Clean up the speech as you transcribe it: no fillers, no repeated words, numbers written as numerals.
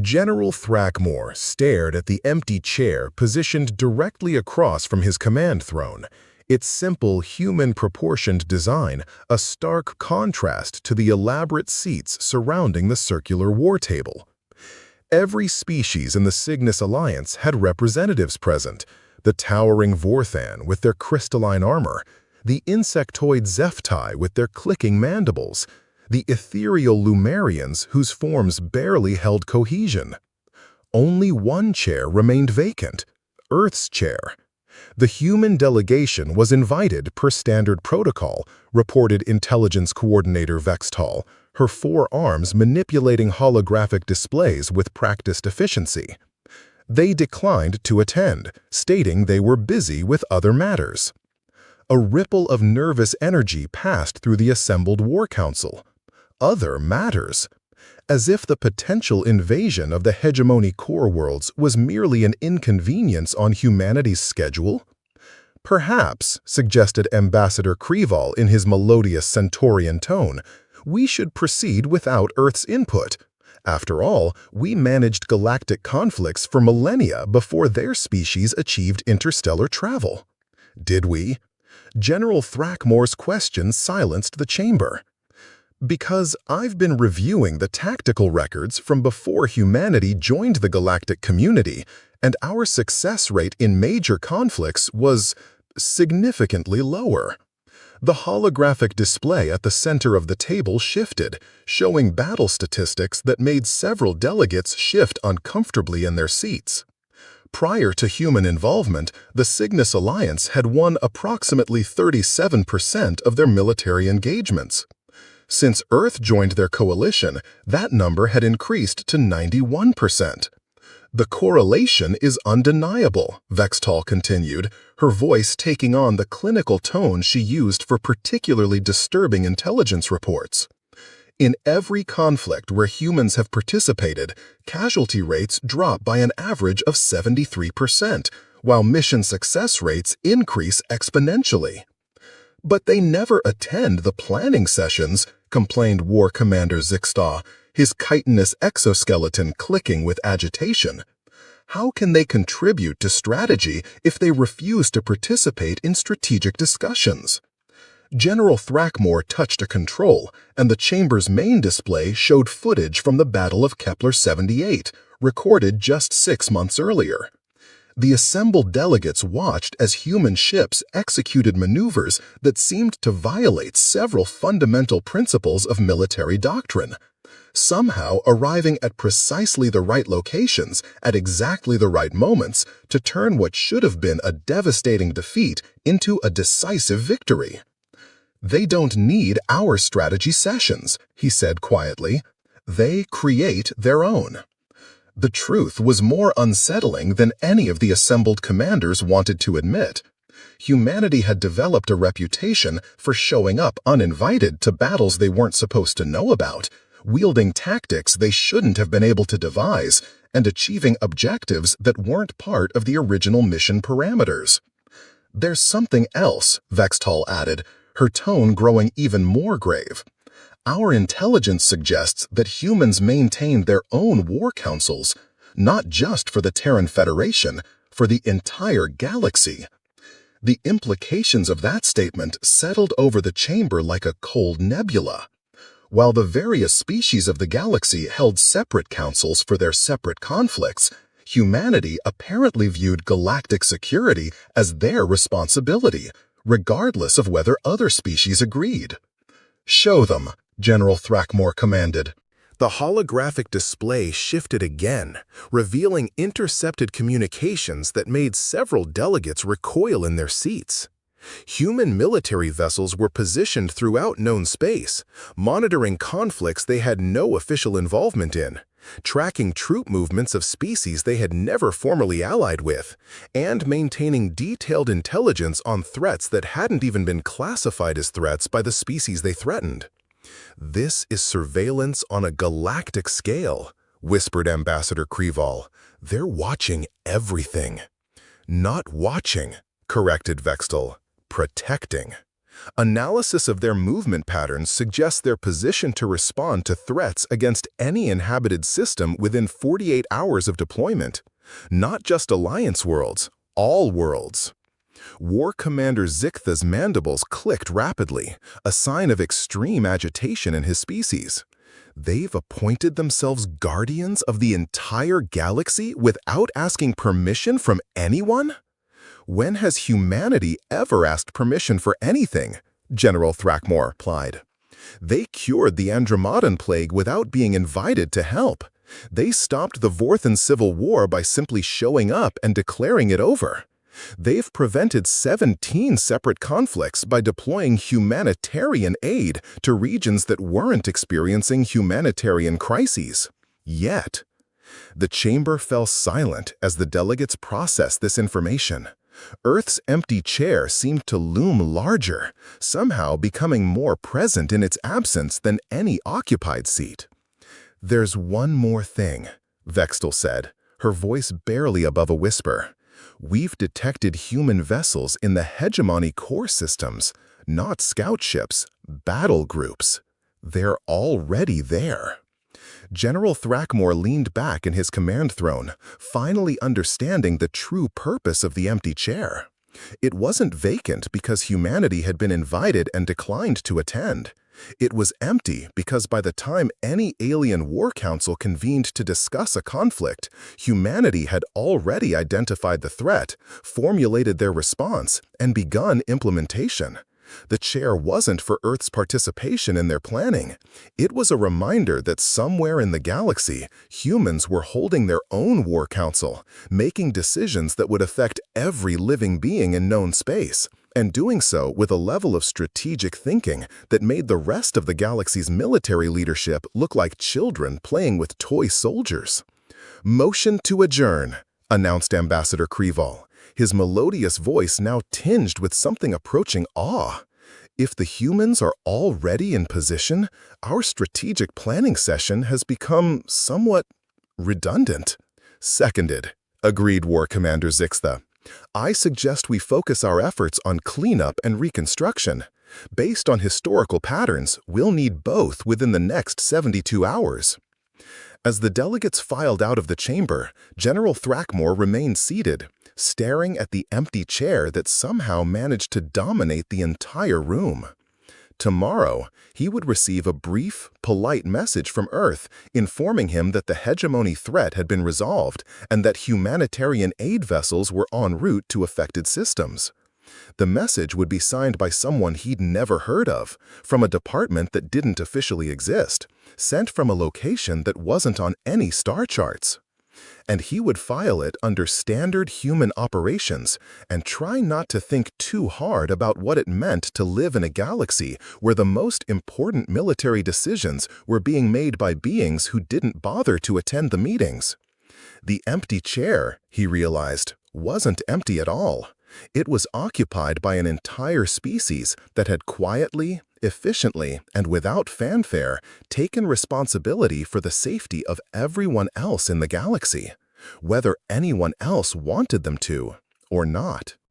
General Thrackmore stared at the empty chair positioned directly across from his command throne, its simple human-proportioned design a stark contrast to the elaborate seats surrounding the circular war table. Every species in the Cygnus Alliance had representatives present: the towering Vorthan with their crystalline armor, the insectoid Zephtai with their clicking mandibles, the ethereal Lumerians whose forms barely held cohesion. Only one chair remained vacant: Earth's chair. The human delegation was invited per standard protocol, reported Intelligence Coordinator Vextal, her 4 arms manipulating holographic displays with practiced efficiency. They declined to attend, stating they were busy with other matters. A ripple of nervous energy passed through the assembled War Council. Other matters. As if the potential invasion of the hegemony core worlds was merely an inconvenience on humanity's schedule? Perhaps, suggested Ambassador Kreval in his melodious Centaurian tone, we should proceed without Earth's input. After all, we managed galactic conflicts for millennia before their species achieved interstellar travel. Did we? General Thrackmore's question silenced the chamber. Because I've been reviewing the tactical records from before humanity joined the galactic community, and our success rate in major conflicts was significantly lower. The holographic display at the center of the table shifted, showing battle statistics that made several delegates shift uncomfortably in their seats. Prior to human involvement, the Cygnus Alliance had won approximately 37% of their military engagements. Since Earth joined their coalition, that number had increased to 91%. The correlation is undeniable, Vextal continued, her voice taking on the clinical tone she used for particularly disturbing intelligence reports. In every conflict where humans have participated, casualty rates drop by an average of 73%, while mission success rates increase exponentially. But they never attend the planning sessions, complained War Commander Zixta, his chitinous exoskeleton clicking with agitation. How can they contribute to strategy if they refuse to participate in strategic discussions? General Thrackmore touched a control, and the chamber's main display showed footage from the Battle of Kepler-78, recorded just 6 months earlier. The assembled delegates watched as human ships executed maneuvers that seemed to violate several fundamental principles of military doctrine, somehow arriving at precisely the right locations at exactly the right moments to turn what should have been a devastating defeat into a decisive victory. They don't need our strategy sessions, he said quietly. They create their own. The truth was more unsettling than any of the assembled commanders wanted to admit. Humanity had developed a reputation for showing up uninvited to battles they weren't supposed to know about, wielding tactics they shouldn't have been able to devise, and achieving objectives that weren't part of the original mission parameters. There's something else, Vextal added, her tone growing even more grave. Our intelligence suggests that humans maintain their own war councils, not just for the Terran Federation, for the entire galaxy. The implications of that statement settled over the chamber like a cold nebula. While the various species of the galaxy held separate councils for their separate conflicts, humanity apparently viewed galactic security as their responsibility, regardless of whether other species agreed. "Show them," General Thrackmore commanded. The holographic display shifted again, revealing intercepted communications that made several delegates recoil in their seats. Human military vessels were positioned throughout known space, monitoring conflicts they had no official involvement in, tracking troop movements of species they had never formally allied with, and maintaining detailed intelligence on threats that hadn't even been classified as threats by the species they threatened. "This is surveillance on a galactic scale," whispered Ambassador Kreval. "They're watching everything." "Not watching," corrected Vextal. "Protecting." Analysis of their movement patterns suggests their position to respond to threats against any inhabited system within 48 hours of deployment. Not just Alliance worlds, all worlds. War Commander Zichtha's mandibles clicked rapidly, a sign of extreme agitation in his species. They've appointed themselves guardians of the entire galaxy without asking permission from anyone? When has humanity ever asked permission for anything? General Thrackmore replied. They cured the Andromedan plague without being invited to help. They stopped the Vorthan Civil War by simply showing up and declaring it over. They've prevented 17 separate conflicts by deploying humanitarian aid to regions that weren't experiencing humanitarian crises. Yet, the chamber fell silent as the delegates processed this information. Earth's empty chair seemed to loom larger, somehow becoming more present in its absence than any occupied seat. "There's one more thing," Vextal said, her voice barely above a whisper. "We've detected human vessels in the hegemony core systems, not scout ships, battle groups. They're already there." General Thrackmore leaned back in his command throne, finally understanding the true purpose of the empty chair. It wasn't vacant because humanity had been invited and declined to attend. It was empty because by the time any alien war council convened to discuss a conflict, humanity had already identified the threat, formulated their response, and begun implementation. The chair wasn't for Earth's participation in their planning. It was a reminder that somewhere in the galaxy, humans were holding their own war council, making decisions that would affect every living being in known space, and doing so with a level of strategic thinking that made the rest of the galaxy's military leadership look like children playing with toy soldiers. "Motion to adjourn," announced Ambassador Kreval, his melodious voice now tinged with something approaching awe. "If the humans are already in position, our strategic planning session has become somewhat redundant." "Seconded," agreed War Commander Zichtha. "I suggest we focus our efforts on cleanup and reconstruction. Based on historical patterns, we'll need both within the next 72 hours. As the delegates filed out of the chamber, General Thrackmore remained seated, staring at the empty chair that somehow managed to dominate the entire room. Tomorrow, he would receive a brief, polite message from Earth informing him that the hegemony threat had been resolved and that humanitarian aid vessels were en route to affected systems. The message would be signed by someone he'd never heard of, from a department that didn't officially exist, sent from a location that wasn't on any star charts. And he would file it under standard human operations and try not to think too hard about what it meant to live in a galaxy where the most important military decisions were being made by beings who didn't bother to attend the meetings. The empty chair, he realized, wasn't empty at all. It was occupied by an entire species that had quietly, efficiently, and without fanfare taken responsibility for the safety of everyone else in the galaxy, whether anyone else wanted them to or not.